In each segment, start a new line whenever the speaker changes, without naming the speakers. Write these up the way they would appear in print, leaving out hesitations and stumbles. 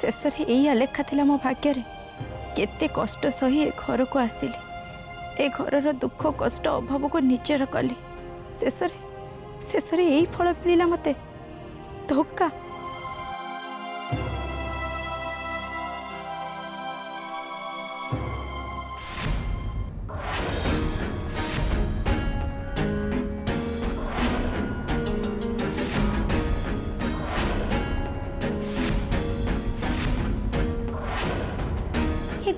शेष में लेखा थिला मो भाग्य रे केते कष्ट सही ए घर को आसिली ए घर दुख कष्ट अभाव को निजर कली शेष में यही फल मिला मते धोखा।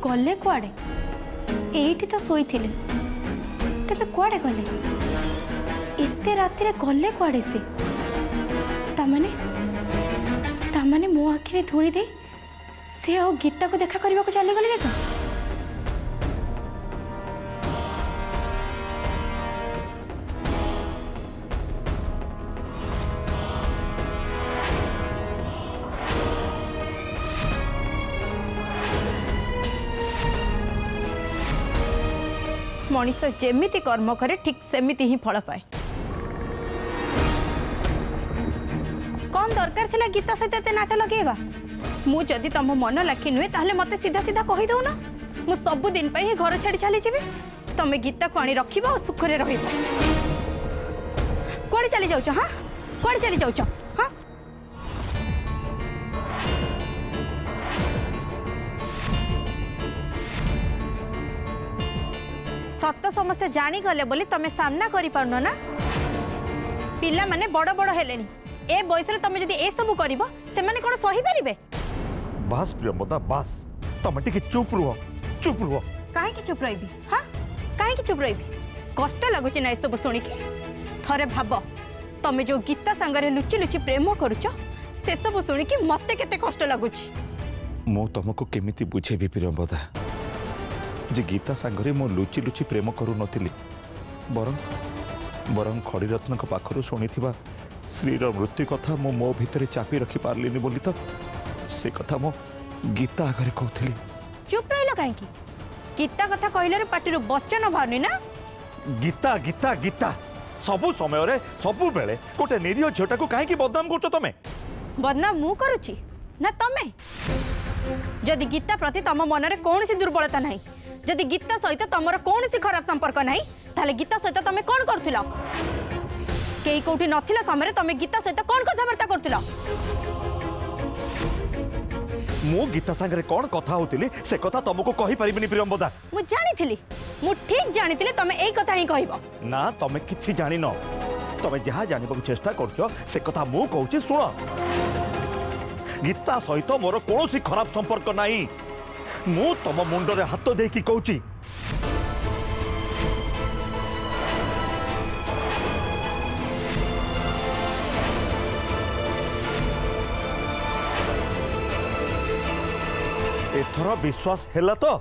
गले कुआडे एठी तो सोई थिले तबे कुआडे गले एते राति रे गले कुआडे से तामाने मो आखिरे धूली दे से आ गीता को देखा करबा को चली गले देखो। मनीष जेमिति कर्म करे ठीक सेमिति ही फल पाए। कौन दरकार थिला गीता सहित एते नाट लगेबा मु जदि तुम मन लाखी नुहे ताहले मते सीधा सीधा कहि दो ना मु सब दिन पे ही घर छाड़ी चली जीवी तमे गीता को आनी रखिबा और सुख रे रहिबा। कोड़ी चली जाउछ हां कोड़ी चली जाउछ हां सत समस्ते जानी गले बोली तमे सामना करि पाउनो ना पिला माने बड़ बड़ हेलेनी ए बयस रे तमे जदी ए सब करिवो से माने कोन सही परिबे।
बास प्रियमदा बास तमे टिके चुप रुहो
काहे की चुप रहिबी हां काहे की चुप रहिबी कष्ट लागुची ना ए सब सुनी के थरे भाबो तमे जो गीता संगरे लुचि लुचि प्रेम करूछ से सब सुनी के मते केते कष्ट लागुची।
मो तुमको केमिति बुझेबी प्रियमदा जे गीता सांगरे मो लुचि लुचि प्रेम करू नथिली बरं खड़ीरत्न पाखरु शुणिथिबा श्रीर मृत्यु कथा मो भितरे चापी रखी पारलिनी बोली तो से कथा मो गीता आगरे कहथिली।
चुप रहिलो काहे की गीता कथा कहले रे पाटी रो वचन भावनी ना
गीता गीता गीता सबु समय रे सबु बेले गोटे निरीह झटा को काहे की बदनाम करछो तमे।
बदनाम मु करूची ना तमे जदि गीता प्रति तम मन रे कोनसी दुर्बलता नाही जदि गीता सहित तमर कौन सी खराब संपर्क नहीं ताले गीता सहित तमे कौन करथिला केई कोठी नथिला समय तमे गीता सहित कौन कथाबार्ता करथिला।
मो गीता संगे कौन कथा होतिली से कथा तुमको कहि परिबिनी प्रियमदा।
मु जानिथिली मु ठीक जानिथिली तमे एई कथा ही कहइबो
ना तमे किछि जानि न तमे जहा जानिबो चेष्टा करछो से कथा मु कहूची सुनो गीता सहित मोर कोनोसी खराब संपर्क नाही मु तम मुंडरे हाथ देकी कहूची एथर विश्वास हैला तो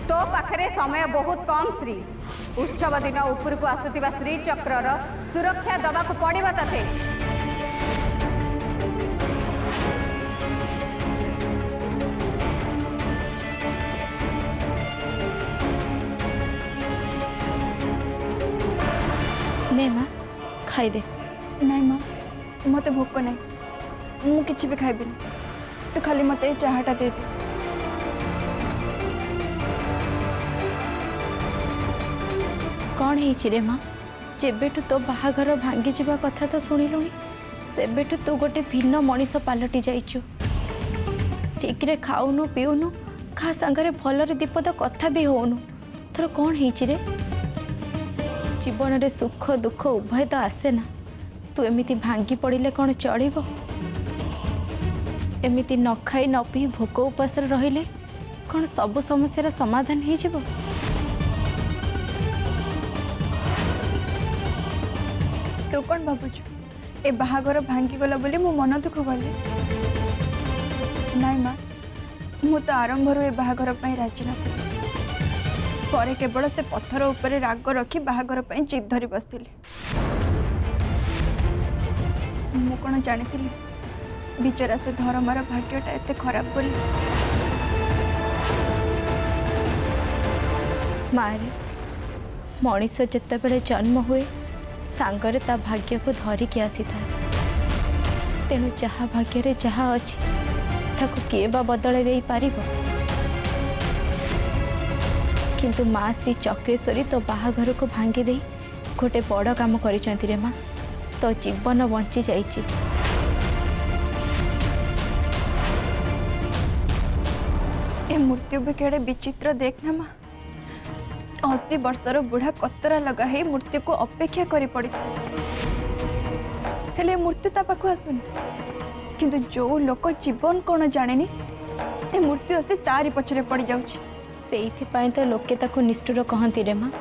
तो पाखरे समय बहुत कम श्री उत्सव दिन ऊपर को आसुथिबा श्री चक्रर सुरक्षा दबा को पड़िबा तथे
ने मां खाई दे।
नहीं माँ मत भोक नहीं मु किछि भी खाइबिनी तो खाली मत चाहाटा दे दे।
कौन है माँ जेबेठू तो बाहाघर भांगी जावा कथा तो शुणिलुणी सेबेठू तू गोटे भिन्न मनीष पलटि जाइचु ठीक रे खाऊनु पीऊनु खा सांगरे भलरे दीपद कथा भी होनु तोर कौन है जीवन रे सुख दुख उभय तो आसे ना तू एमिति भांगी पड़िले कौन चढ़ब एमिति न खाई न पी भोक उपास रहिले कौन सब समस्या समाधान हो जिवो।
तू कौन भावुचु ए बाहागर भांगी गला बोली मो मन दुख गले नाई माँ मु तो आरंभ ए बाहागर पई राजी न परे केवल से पत्थर उपरे राग रखी बाहागर पई जिद धरी बसथिले मु कोन जानिथिली बिचरा से धर्मर भाग्यटा एते खराब बोली
मारे मनीष जितेबले जन्म हुए सांगरे ता भाग्य को धरिकी आसी था तेणु जहाँ भाग्य जहाँ अच्छी ताको किए बा बदल दे पारिबो किंतु माँ श्री चक्रेश्वरी तो बाहाघर को भांगी दे गोटे बड़ काम करिसेंती रे माँ तो जीवन बंची जाइछि।
ए मृत्यु भी केड़े विचित्र देखना माँ 80 वर्षर बुढ़ा कतरा लगा है मृत्यु को अपेक्षा करी पड़ी हेले मृत्यु ता पाखु आसुनी किंतु जो लोक जीवन कौन जाने ए मृत्यु आसी तारी पछरे पड़ जाउछि
से तो लोके ताको निष्ठुर कहती रे माँ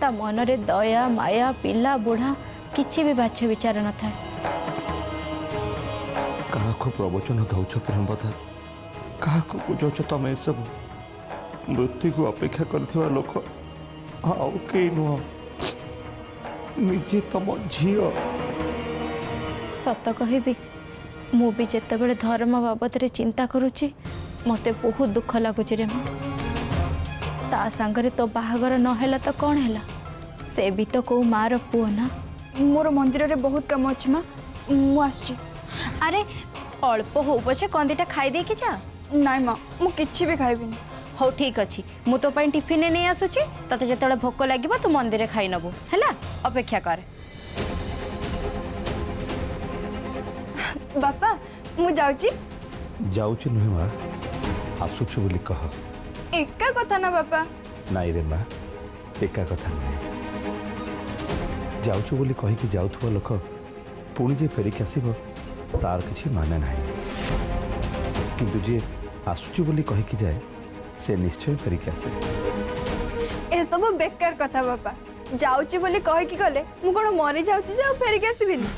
ता मनरे दया माया पिला बुढ़ा किछि भी बाछ विचार न था।
क्या प्रवचन दौच प्रेमवधा क्या बुझाच तुम सब मृत्यु को अपेक्षा कर लोक आउ कई नुह निजे तुम झी
सत कहबी मु भी जेतेबेले धर्म बाबद रे चिंता करुची मते बहुत दुख लगुच रे माँ ता सांगरे तो बाहागर नहेला तो कौन है से भी तो कौ मार पुओ ना
मोर मंदिर रे बहुत काम अछि माँ मु आछि
अरे अल्प हो पछे कंदीटा खाई दे कि जा
नाई माँ मु किछि भी खाइबिनी
हो ठीक अच्छी मु तो पाई टिफिन नहीं आसुची तते जेतेबेले भोक लागिबो तू मंदिर खाई नबु हैला अपेक्षा कर।
बापा मु जाउची
जाऊँ नुहे माँ आसुछु बोली कह
एका कथा ना बापा
नाई रे माँ एका कथा नुहे जाऊँ बोली कहीकि जाऊथुवा लोक पुणी जे फेरिक आसब तार किछि माने नाही किंतु जे आसुछु बोली कहीकि जाए से निश्चय फेरिक आसे
ए सब बेकार कथा बापा जाउची बोली कह कि गले मु कोन मरी जाउची जाऊ फेरी के आसीबिनी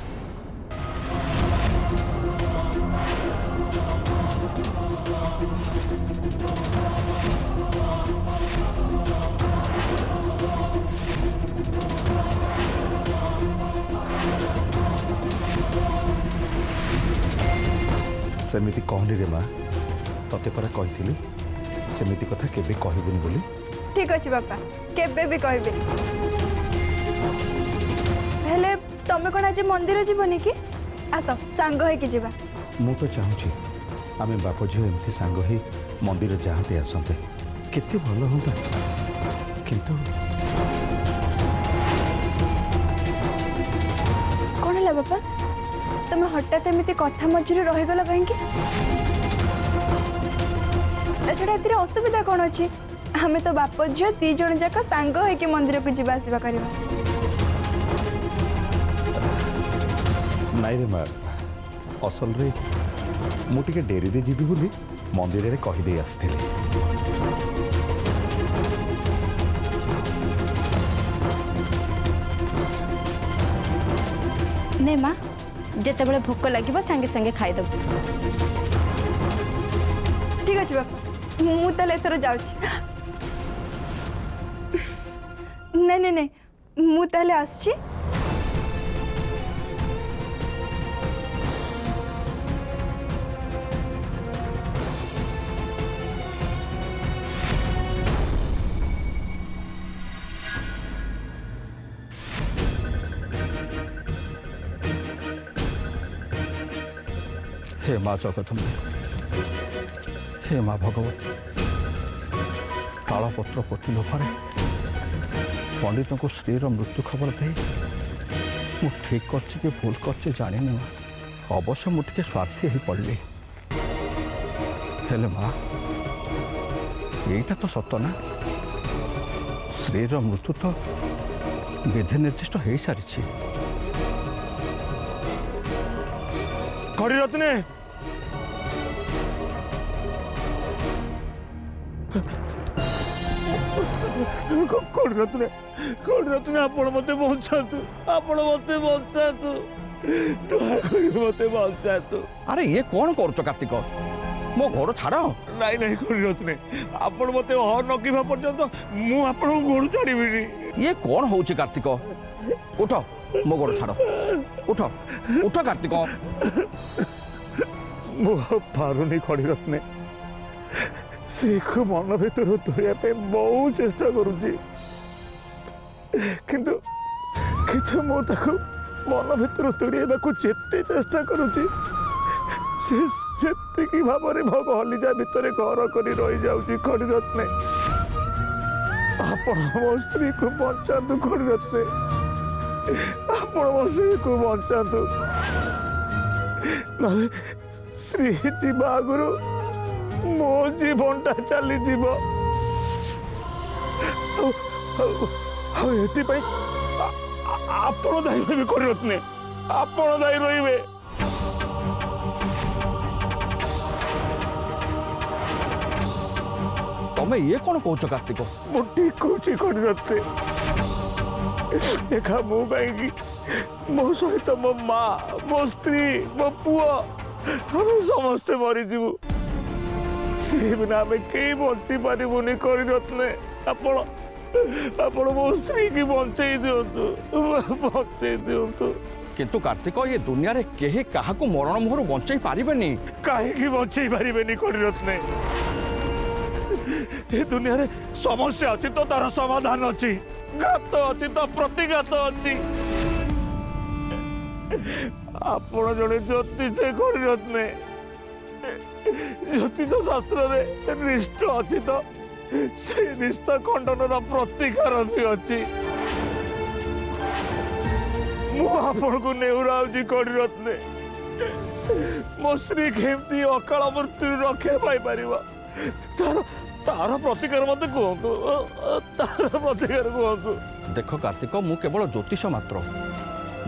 सेमिति कहली रे माँ तते परा कही सेमिति कथा केबे कहबुनी बोली
ठीक अछि बापा केबे भी कहबे हेले तमे कोन आज मंदिर जीवनी कि आस सांग है कि जीवा
मु तो चाहूँगी आमे बाप झील एमती सांग ही मंदिर जाते आसते केते भल होता किंतु
कौन है बापा तुम हठात एमती कथा मझे रहीगल कहीं छड़ा ए असुविधा कौन अच्छी आम तो बाप झील दी जन जाक सांग है मंदिर को जीवा आसवा करवा
नाई रे माँ असल रे मु टिके डेरी दे जीवी बोली मंदिर रे कही दे आसथिली
ने माँ जेतेबेले भोक लागिबो संगे संगे खाइदब
ठीक अच्छे बापा मु ताले एथर जाउची नहीं नहीं नहीं मु ताले आसची
हे माँ जगदम्बे हे माँ भगवती तालपत्र पोती लोभारे पंडित को स्त्रीर मृत्यु खबर दे मु ठीक करछि कि भूल करछि जानी अवश्य मुझे स्वार्थी ही पड़ली हेले माँ यहीटा तो सत ना स्त्रीर मृत्यु तो विधि निर्दिष्ट हो सारी
कड़ी रत्ने कड़ी रत्ने आपण मते बचातु आपण मते बचातु मते बचातु।
अरे ये कौन कर कार्तिक मो घर छाड़
नाई नाई कड़ी रत्ने आपण मते हर नकीबा पर्यंत मु आपण गोड़ छाड़ीबिनी।
ये कौन हो कार्तिक उठ मो गोड़ छाड़ उठ उठ कार्तिक
ମୁଁ ପାରୁନି ଖଡ଼ିରତ୍ନେ ଶ୍ରୀକୁ ମନ ଭିତରୁ ଦୂରେଇବା ପାଇଁ ବହୁ ଚେଷ୍ଟା କରୁଛି କିନ୍ତୁ କିନ୍ତୁ ମୁଁ ତାକୁ ମନ ଭିତରୁ ଦୂରେଇବାକୁ ଯେତେ ଚେଷ୍ଟା କରୁଛି ସେ ସେତିକି ଭାବରେ ମୋ କଲିଜା ଭିତରେ ଘର କରି ରହିଯାଉଛି ଖଡ଼ିରତ୍ନେ। ଆପଣ ମୋ ସ୍ତ୍ରୀକୁ ବଞ୍ଚାନ୍ତୁ ଖଡ଼ିରତ୍ନେ, ଆପଣ ମୋ ସ୍ତ୍ରୀକୁ ବଞ୍ଚାନ୍ତୁ, ନହେଲେ ଶ୍ରୀ ଯିବା ଆଗରୁ ମୋ ଜୀବନଟା ଚାଲିଯିବ। ଆଉ ଏଥିପାଇଁ ଆପଣ ଦାୟୀ ରହିବେ ଖଡ଼ିରତ୍ନେ, ଆପଣ ଦାୟୀ ରହିବେ।
ତମେ ଇଏ କ'ଣ କହୁଛ କାର୍ତ୍ତିକ?
ମୁଁ ଠିକ କହୁଛି ଖଡ଼ିରତ୍ନେ। ଏକା ମୁଁ କାହିଁକି, ମୋ ସହିତ ମୋ ମା, ମୋ ସ୍ତ୍ରୀ, ମୋ ପୁଅ ଆମେ ସମସ୍ତେ ମରିଯିବୁ। ସେ ବିନା ଆମେ କେହି ବଞ୍ଚି ପାରିବୁନି ଖଡ଼ିରତ୍ନେ। ଆପଣ ଆପଣ ମୋ ସ୍ତ୍ରୀକି ବଞ୍ଚେଇ ଦିଅନ୍ତୁ, ବଞ୍ଚେଇ ଦିଅନ୍ତୁ।
କିନ୍ତୁ କାର୍ତ୍ତିକ ଏ ଦୁନିଆରେ କେହି କାହାକୁ ମରଣ ମୁହଁରୁ ବଞ୍ଚେଇ ପାରିବେନି।
କାହିଁକି ବଞ୍ଚେଇ ପାରିବେନି ଖଡ଼ିରତ୍ନେ? ଏ ଦୁନିଆରେ ସମସ୍ୟା ଅଛି ତ ତାର ସମାଧାନ ଅଛି, ଘାତ ଅଛି ତ ପ୍ରତିଘାତ ଅଛି। ଆପଣ ଜଣେ ଜ୍ୟୋତିଷ ଖଡ଼ିରତ୍ନେ, ଜ୍ୟୋତିଷ ଶାସ୍ତ୍ରରେ ନିଷ୍ଠ ଅଛି ତ ସେ ନିଷ୍ଠ ଖଣ୍ଡନର ପ୍ରତିକାର ବି ଅଛି। ମୁଁ ଆପଣଙ୍କୁ ନେଉରାଉଛି ଖଡ଼ିରତ୍ନେ, ମୋ ସ୍ତ୍ରୀ କେମିତି ଅକାଳ ମୃତ୍ୟୁରୁ ରକ୍ଷା ପାଇପାରିବ ତାର ପ୍ରତିକାର ମତେ କୁହନ୍ତୁ, ତାର ପ୍ରତିକାର କୁହନ୍ତୁ।
ଦେଖ କାର୍ତ୍ତିକ, ମୁଁ କେବଳ ଜ୍ୟୋତିଷ ମାତ୍ର,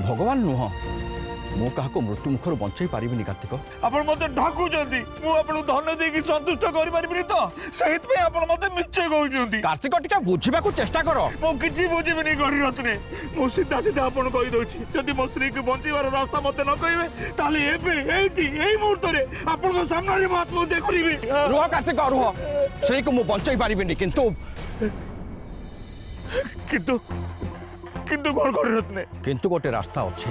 ଭଗବାନ ନୁହଁ। ମୁଁ କାହାକୁ ମୃତ୍ୟୁ ମୁଖରୁ ବଞ୍ଚେଇ ପାରିବିନି କାର୍ତ୍ତିକ।
ଆପଣ ମତେ ଢାକୁଛନ୍ତି, ମୁଁ ଆପଣଙ୍କୁ ଧନ ଦେଇକି ସନ୍ତୁଷ୍ଟ କରିପାରିବିନି ତ ସେଇଥିପାଇଁ ଆପଣ ମତେ ମିଛ କହୁଛନ୍ତି।
କାର୍ତ୍ତିକ ଟିକେ ବୁଝିବାକୁ ଚେଷ୍ଟା କର।
ମୁଁ କିଛି ବୁଝିବିନି ଖଡ଼ିରତ୍ନେ, ମୁଁ ସିଧା ସିଧା ଆପଣ କହିଦଉଛି, ଯଦି ମୋ ସ୍ତ୍ରୀକୁ ବଞ୍ଚେଇବାର ରାସ୍ତା ମତେ ନ କହିବେ ତାହେଲେ ଏବେ ଏଇଠି ଏଇ ମୁହୂର୍ତ୍ତରେ ଆପଣଙ୍କ ସାମ୍ନାରେ ମୁଁ ଆତ୍ମହତ୍ୟା କରିବି।
ରୁହ କାର୍ତ୍ତିକ ରୁହ, ସ୍ତ୍ରୀକୁ ମୁଁ ବଞ୍ଚେଇ ପାରିବିନି, କିନ୍ତୁ
କିନ୍ତୁ କିନ୍ତୁ କ'ଣ ଖଡ଼ିରତ୍ନେ?
କିନ୍ତୁ ଗୋଟେ ରାସ୍ତା ଅଛି।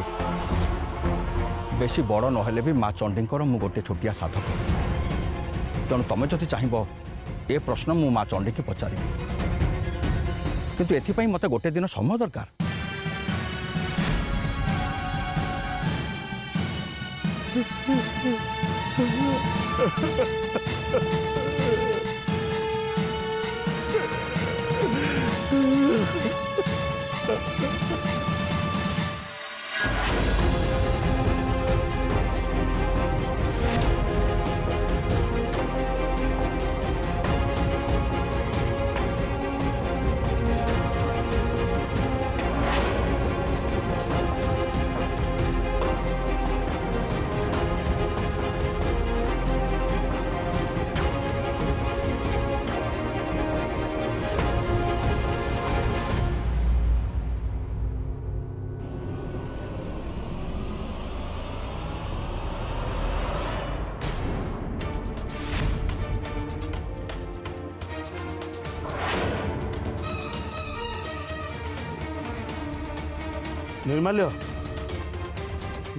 ବେଶୀ ବଡ଼ ନହେଲେ ବି ମା ଚଣ୍ଡୀଙ୍କର ମୁଁ ଗୋଟେ ଛୋଟିଆ ସାଧକ। ତେଣୁ ତମେ ଯଦି ଚାହିଁବ ଏ ପ୍ରଶ୍ନ ମୁଁ ମା ଚଣ୍ଡୀକି ପଚାରିବି, କିନ୍ତୁ ଏଥିପାଇଁ ମୋତେ ଗୋଟେ ଦିନ ସମୟ ଦରକାର।
ନିର୍ମାଲ୍ୟ,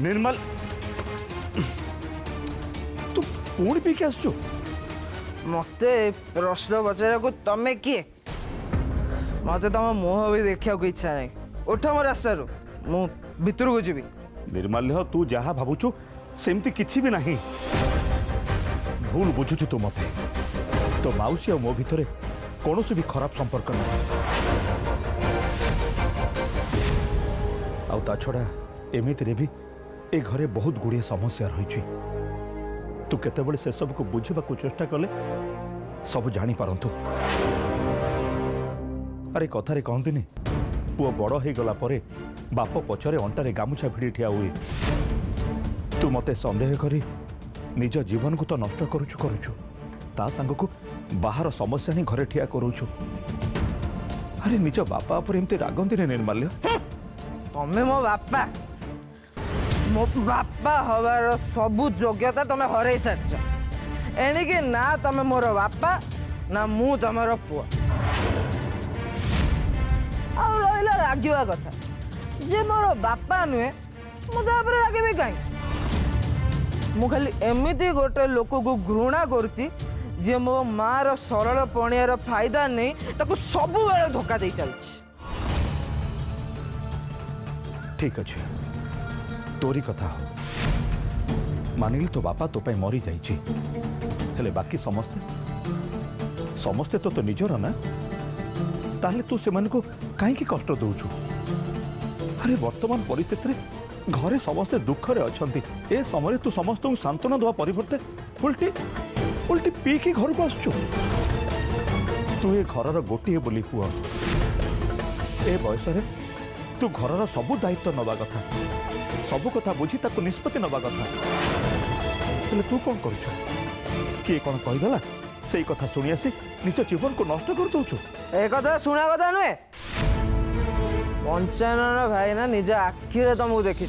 ନିର୍ମାଲ, ତୁ ପୁଣି ପିଇକି ଆସୁଛୁ?
ମତେ ପ୍ରଶ୍ନ ପଚାରିବାକୁ ତମେ କିଏ? ମତେ ତମ ମୁହଁ ବି ଦେଖିବାକୁ ଇଚ୍ଛା ନାହିଁ। ଉଠ ମୋ ରାସ୍ତାରୁ, ମୁଁ ଭିତରକୁ ଯିବି।
ନିର୍ମାଲ୍ୟ, ତୁ ଯାହା ଭାବୁଛୁ ସେମିତି କିଛି ବି ନାହିଁ। ଭୁଲ ବୁଝୁଛୁ ତୁ ମତେ। ତୋ ମାଉସୀ ଆଉ ମୋ ଭିତରେ କୌଣସି ବି ଖରାପ ସମ୍ପର୍କ ନାହିଁ। ଆଉ ତା ଛଡ଼ା ଏମିତିରେ ବି ଏ ଘରେ ବହୁତ ଗୁଡ଼ିଏ ସମସ୍ୟା ରହିଛି। ତୁ କେତେବେଳେ ସେସବୁକୁ ବୁଝିବାକୁ ଚେଷ୍ଟା କଲେ ସବୁ ଜାଣିପାରନ୍ତୁ। ଆରେ କଥାରେ କହନ୍ତିନି, ପୁଅ ବଡ଼ ହେଇଗଲା ପରେ ବାପ ପଛରେ ଅଣ୍ଟାରେ ଗାମୁଛା ଭିଡ଼ି ଠିଆ ହୁଏ। ତୁ ମୋତେ ସନ୍ଦେହ କରି ନିଜ ଜୀବନକୁ ତ ନଷ୍ଟ କରୁଛୁ, ତା ସାଙ୍ଗକୁ ବାହାର ସମସ୍ୟା ହିଁ ଘରେ ଠିଆ କରୁଛୁ। ଆରେ ନିଜ ବାପା ଉପରେ ଏମିତି ରାଗନ୍ତିନି ନିର୍ମାଲ୍ୟ।
ତମେ ମୋ ବାପା, ମୋ ବାପା ହବାର ସବୁ ଯୋଗ୍ୟତା ତମେ ହରେଇ ସାରିଛ। ଏଣିକି ନା ତମେ ମୋର ବାପା, ନା ମୁଁ ତମର ପୁଅ। ଆଉ ରହିଲା ରାଗିବା କଥା, ଯେ ମୋର ବାପା ନୁହେଁ ମୁଁ ତା ଉପରେ ରାଗିବି କାହିଁ? मु खाली एमती गोटे लोक को घृणा करुच्ची जे मो माँ सरल पणियार फायदा नहीं ताको सब बेले धोखा दे चलछि।
ठीक अच्छे तोरी कथा हो मानिली तो बापा तो पे मरी जाइए हेले बाकी समस्ते समस्ते तो निजर ना ताहले तू से को कहीं कष्ट दौचु। अरे वर्तमान परिस्थिति रे घरे समस्ते दुखरे अछंती ए समय तू समस्त सांत्वना दवा परिवर्ते उल्टी उल्टी पी की घर को आसचु। तू ए घरर गोटे बोली पुआ ए बयस रे तू घरर सबु दायित्व नवा कथा सबु कथा बुझी ताको निष्पत्ति नवा कथा हेले तू कौन करूछ किए कौन कहीदेला से कथा शुणी आसी निज जीवन को नष्ट कर दौचु।
ए कथा शुणा कथा नुहे पंचानन भाई ना निज आखिरे तुमको देखी।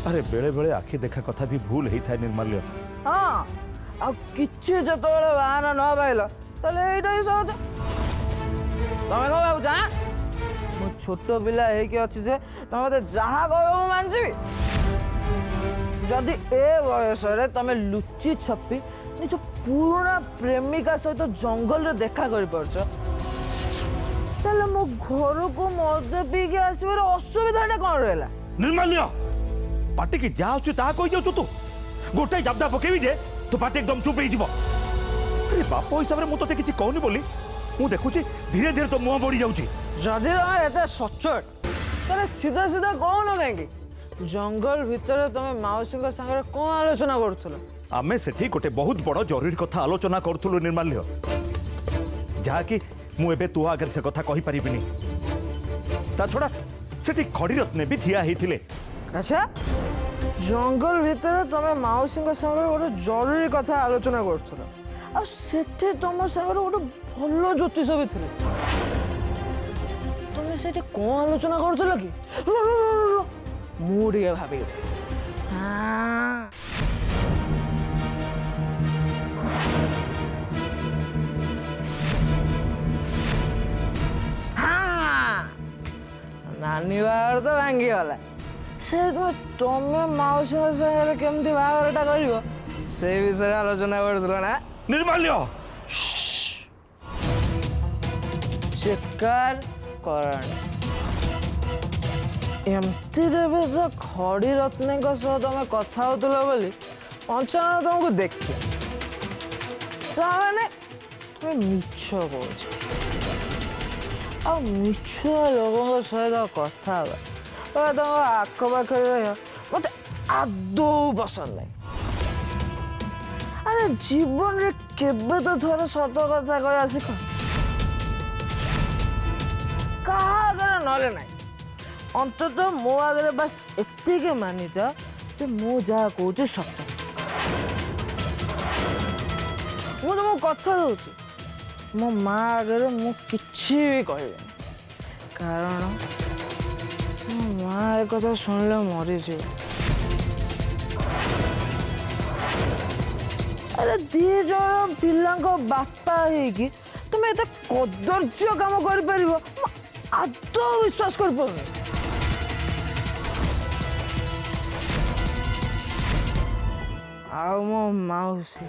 अरे बेले बेले आखि देखा कथा भी भूल ही थाए निर्माल्य।
हाँ आ किछि जतबेले बाहाना न पाइल ताले एइटा ही सहज। तमे कह भाबुछ हां मो छोट पिला हेकि अछि जे तमे मते जहा कहबो मु मानजिबी। जदि ए बयस रे तमे लुचि छपी निज पुराना प्रेमिका सहित जंगल रे देखा करि परछ ताले मो घर को मद पी के आसीबार असुविधाटा कोन रहला।
निर्माल्य पार्टी की जा आछू ता कहि जाऊ तू गोटे जबदा पकेबी जे तो पार्टी एकदम चुप हो। अरे बाप हिसाब से मुझे किसी कहनी बोली मु देखुची धीरे धीरे तो मुह बढ़ी जाऊँ।
जदि तुम एत सचोट तेरे सीधा सीधा कहून कहीं जंगल भितर तुम माउसी सागर कौन आलोचना करुल।
आमे सेठी गोटे बहुत बड़ जरूरी कथा आलोचना करूँ निर्माल्य जहाँकि मुझे तु आगे से कथा कही पारिबिनी। ता छड़ा सेठी खड़ी रत्ने भी ठिया होते।
अच्छा जंगल भितर तुम माउसी सागर गोटे जरूरी कथा आलोचना करुल आ सेठी तुम सागर गोटे भल ज्योतिष भी थे तुम से कौन आलोचना करुल कि मुझे भाभी हाँ हाँ नानी बाहर तो भांगी गला से तुम मौसी सागर केमती बाहरटा कर से विषय आलोचना करुल ना।
निर्माल्य
चिकार करण एमती भी तो खड़ी रत्ने सह तुम कथा होतुल बोली पंचानन तुमको देखिए ताने तुम मिछ कौच आ मिछ लोक सहित कथा तुम आखपाखे रह मत आदौ पसंद नहीं। अरे जीवन रे केबे तो थोड़े सत कथा कह शिख कहा नले ना अंतत मो आगे बस एतिक मानि जा जे मु जहाँ कहूँ सत मु तुमको कथा दूची मो माँ आगे मु किछि भी कहबेनी कारण मो माँ एक कथा सुनले मरी जीव। अरे दी जन पिला बापा है तुम एत कदर्य काम कर आदौ विश्वास कर मो मौसी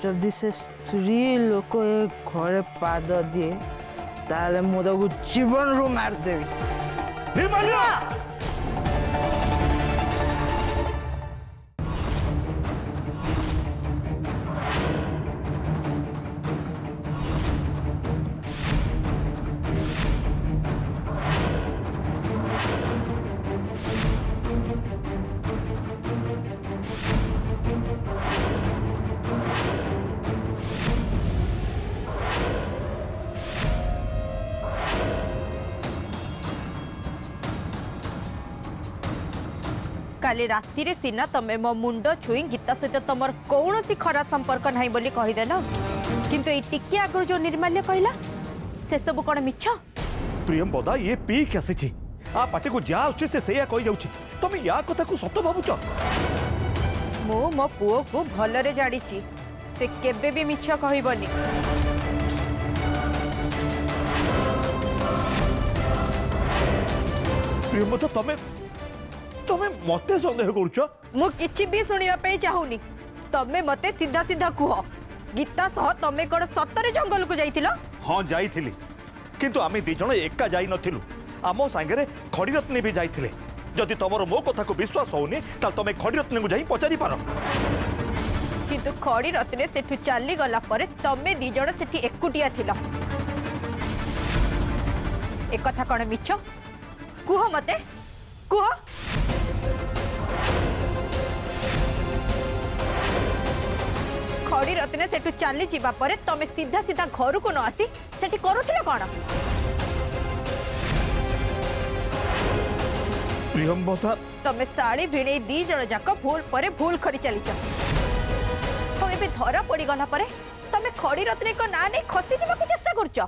जदि से स्त्री लोक ए घरे पाद दिए ताले मु ताको जीवन रू मारदेवी।
निर्माल्य
काली राति रे सिना तमे मो मुंड छुई गीता सहित तुम कौन खराब संपर्क ना बोली कहीदेल किंतु ये टिके आगर जो निर्माल्य कहला से सब कौन मिछ।
प्रियम बदा ये पी के आसी आ पार्टी को जा आछे से सेया कहि जाउछि तुम या कथा को सत भाबुछ।
मो मो पुओ को भलरे जानिछि से केबे भी मिछ कहबनी।
प्रियम बदा
ତମେ ମତେ ସନ୍ଦେହ କରୁଛ?
ମୁଁ କିଛି ବି ଶୁଣିବା ପାଇଁ ଚାହୁଁନି। ତମେ ମତେ ସିଧା ସିଧା କୁହ, ଗୀତା ସହ ତମେ କଣ ସତରେ ଜଙ୍ଗଲକୁ ଯାଇଥିଲ?
ହଁ ଯାଇଥିଲି, କିନ୍ତୁ ଆମେ ଦି ଜଣ ଏକା ଯାଇ ନଥିଲୁ। ଆମ ସାଙ୍ଗରେ ଖଡ଼ିରତ୍ନୀ ବି ଯାଇଥିଲେ। ଯଦି ତମର ମୋ କଥାକୁ ବିଶ୍ୱାସ ହଉନି ତାହେଲେ ତମେ ଖଡ଼ିରତ୍ନୀକୁ ଯାଇ ପଚାରି ପାର।
କିନ୍ତୁ ଖଡ଼ି ରତ୍ନେ ସେଠୁ ଚାଲି ଗଲା ପରେ ତମେ ଦି ଜଣ ସେଠି ଏକୁଟିଆ ଥିଲ। ଏ କଥା କଣ ମିଛ? କୁହ ମତେ, କୁହ। ଖଡ଼ି ରତ୍ନେ ସେଠୁ ଚାଲି ଯିବା ପରେ ତମେ ସିଧା ସିଧା ଘରକୁ ନ ଆସି ସେଠି କରୁଥିଲ କଣ?
ପ୍ରିୟମ୍ବଦା,
ତମେ ଶାଢ଼ୀ ଭିଣେଇ ଦି ଜଣ ଯାକ ଭୁଲ ପରେ ଭୁଲ କରି ଚାଲିଛ। ଆଉ ଏବେ ଧରା ପଡ଼ିଗଲା ପରେ ତମେ ଖଡ଼ି ରତ୍ନେଙ୍କ ନାଁ ନେଇ ଖସି ଯିବାକୁ ଚେଷ୍ଟା କରୁଛ।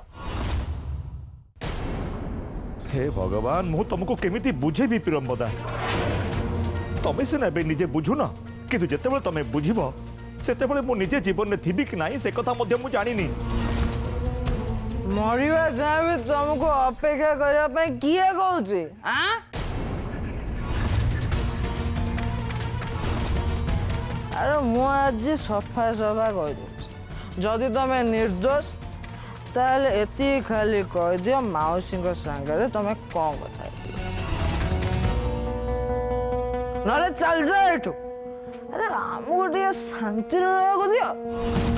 हे भगवान, मु तुमको केमिति बुझेबी प्रियम्बदा? तमे सिना बे निजे बुझुन, किंतु जेतेबेले तमे बुझिबो सेतेबेले मु निजे जीवन में थिबी कि नाही से कथा मध्य मु जानिनी।
मरिवा जाए भी तुमको अपेक्षा करने पे किए कहूची? अरे मु आज सफा सफा कह जदि तुम निर्दोष ताले एति खाली कह दियो माउसी सांगे तुम कौन कथा ना चल जाए। अरे आमको शांति दियो।